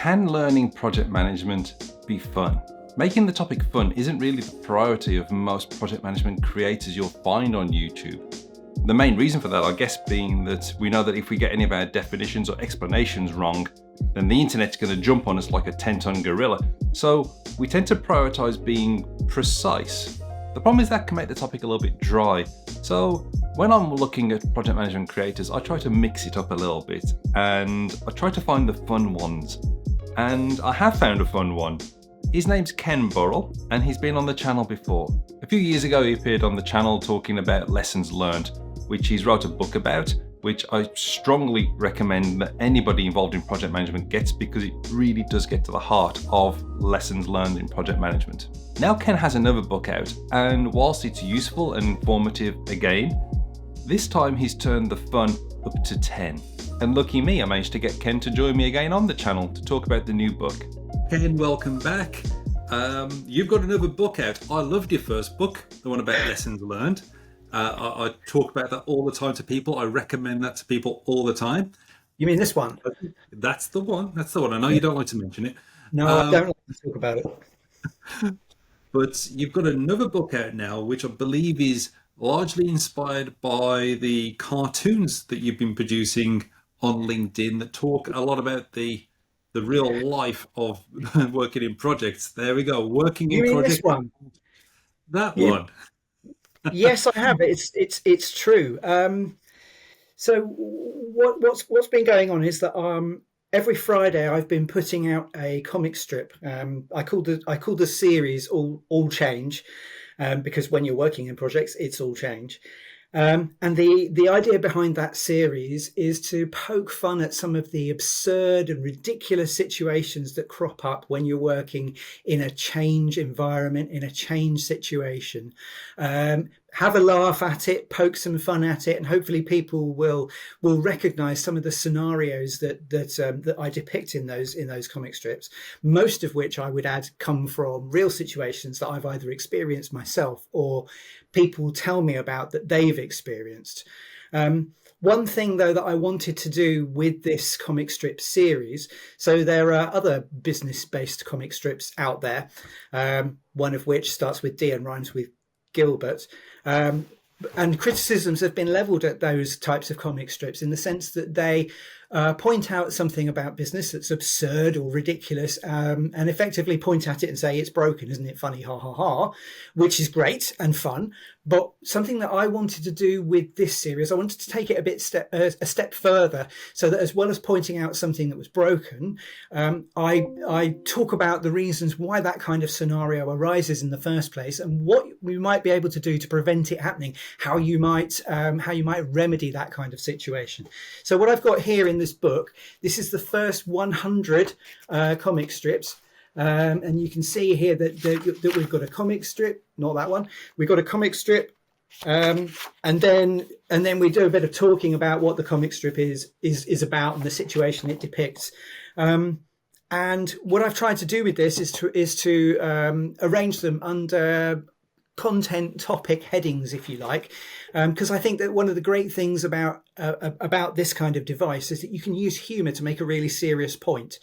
Can learning project management be fun? Making the topic fun isn't really the priority of most project management creators you'll find on YouTube. The main reason for that, I guess, being that we know that if we get any of our definitions or explanations wrong, then the internet's going to jump on us like a 10-ton gorilla. So we tend to prioritize being precise. The problem is that can make the topic a little bit dry. So when I'm looking at project management creators, I try to mix it up a little bit and I try to find the fun ones. And I have found a fun one. His name's Ken Burrell, and he's been on the channel before. A few years ago, he appeared on the channel talking about lessons learned, which he's wrote a book about, which I strongly recommend that anybody involved in project management gets, because it really does get to the heart of lessons learned in project management. Now Ken has another book out, and whilst it's useful and informative again, this time he's turned the fun up to 10. And lucky me, I managed to get Ken to join me again on the channel to talk about the new book. Ken, welcome back. You've got another book out. I loved your first book, the one about lessons learned. I talk about that all the time to people. I recommend that to people all the time. You mean this one? That's the one. That's the one. I know you don't like to mention it. No, I don't like to talk about it. But you've got another book out now, which I believe is largely inspired by the cartoons that you've been producing on LinkedIn that talk a lot about the real life of working in projects. There we go. Working You in mean projects. this one? That You- one. Yes, I have. It's true. So what's been going on is that every Friday I've been putting out a comic strip. I call the series all change, because when you're working in projects, it's all change. And the idea behind that series is to poke fun at some of the absurd and ridiculous situations that crop up when you're working in a change environment, in a change situation. Have a laugh at it, poke some fun at it, and hopefully people will recognise some of the scenarios that I depict in those comic strips. Most of which I would add come from real situations that I've either experienced myself or people tell me about that they've experienced. One thing, though, that I wanted to do with this comic strip series, so there are other business-based comic strips out there, one of which starts with D and rhymes with Gilbert. And criticisms have been levelled at those types of comic strips in the sense that they point out something about business that's absurd or ridiculous, and effectively point at it and say, it's broken, isn't it funny, ha ha ha, which is great and fun. But something that I wanted to do with this series, I wanted to take it a step further, so that as well as pointing out something that was broken, I talk about the reasons why that kind of scenario arises in the first place, and what we might be able to do to prevent it happening, how you might remedy that kind of situation. So what I've got here in this book, this is the first 100 comic strips. And you can see here that we've got a comic strip, not that one. We've got a comic strip, and then we do a bit of talking about what the comic strip is about and the situation it depicts. And what I've tried to do with this is to arrange them under content topic headings, if you like, because I think that one of the great things about this kind of device is that you can use humor to make a really serious point.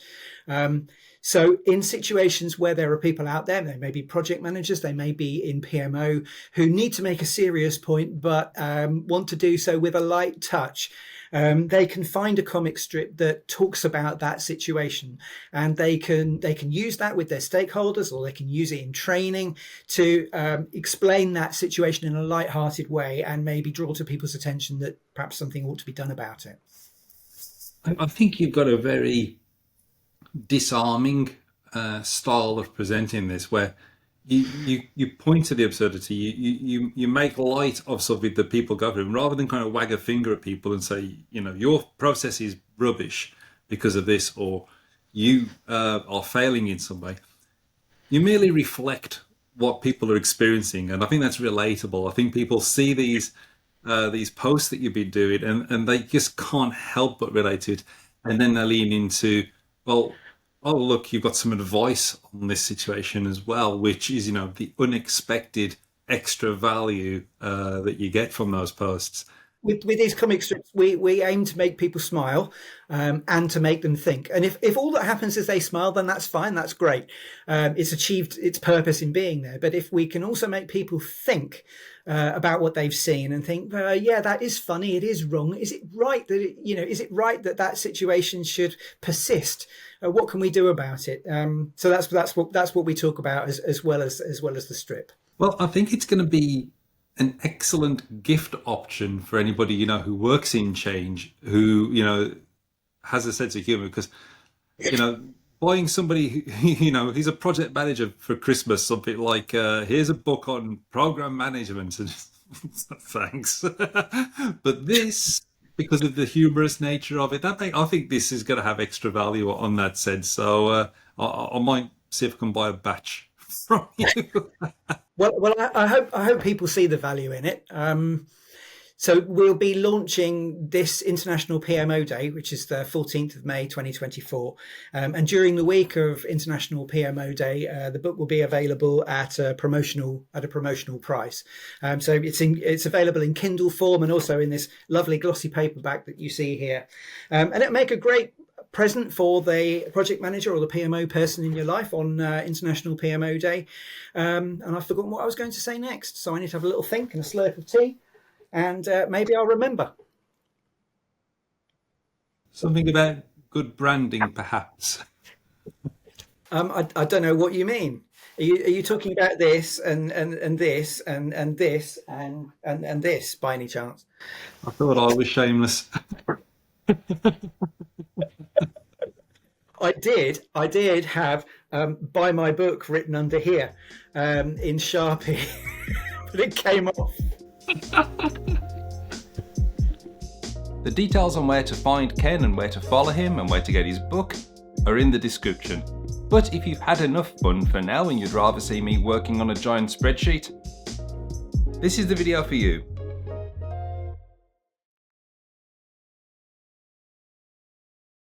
So in situations where there are people out there, they may be project managers, they may be in PMO, who need to make a serious point, but want to do so with a light touch, they can find a comic strip that talks about that situation, and they can use that with their stakeholders, or they can use it in training to explain that situation in a light-hearted way and maybe draw to people's attention that perhaps something ought to be done about it. I think you've got a very disarming style of presenting this, where you point to the absurdity, you make light of something that people go through, rather than kind of wag a finger at people and say, your process is rubbish because of this, or you are failing in some way. You merely reflect what people are experiencing, and I think that's relatable. I think people see these posts that you've been doing, and they just can't help but relate to it, and then they lean into, well, oh, look, you've got some advice on this situation as well, which is, the unexpected extra value that you get from those posts. with these comic strips, we aim to make people smile, and to make them think. And if all that happens is they smile, then that's fine. That's great. It's achieved its purpose in being there. But if we can also make people think about what they've seen and think, yeah, that is funny. It is wrong. Is it right that is it right that that situation should persist? What can we do about it? So that's what we talk about as well as the strip. Well, I think it's going to be an excellent gift option for anybody, who works in change, who, has a sense of humor, because, buying somebody, he's a project manager for Christmas, something like, here's a book on program management, and thanks. But this, because of the humorous nature of it, I think this is going to have extra value on that sense. So I might see if I can buy a batch from you. Well, I hope people see the value in it. So we'll be launching this International PMO Day, which is the 14th of May 2024. And during the week of International PMO Day, the book will be available at a promotional price. So it's available in Kindle form and also in this lovely glossy paperback that you see here. And it'll make a great present for the project manager or the PMO person in your life on International PMO Day. And I've forgotten what I was going to say next. So I need to have a little think and a slurp of tea. And maybe I'll remember. Something about good branding, perhaps. I don't know what you mean. Are you talking about this and this and this and this by any chance? I thought I was shameless. I did have buy my book written under here in Sharpie, but it came off. The details on where to find Ken and where to follow him and where to get his book are in the description. But if you've had enough fun for now and you'd rather see me working on a giant spreadsheet, this is the video for you.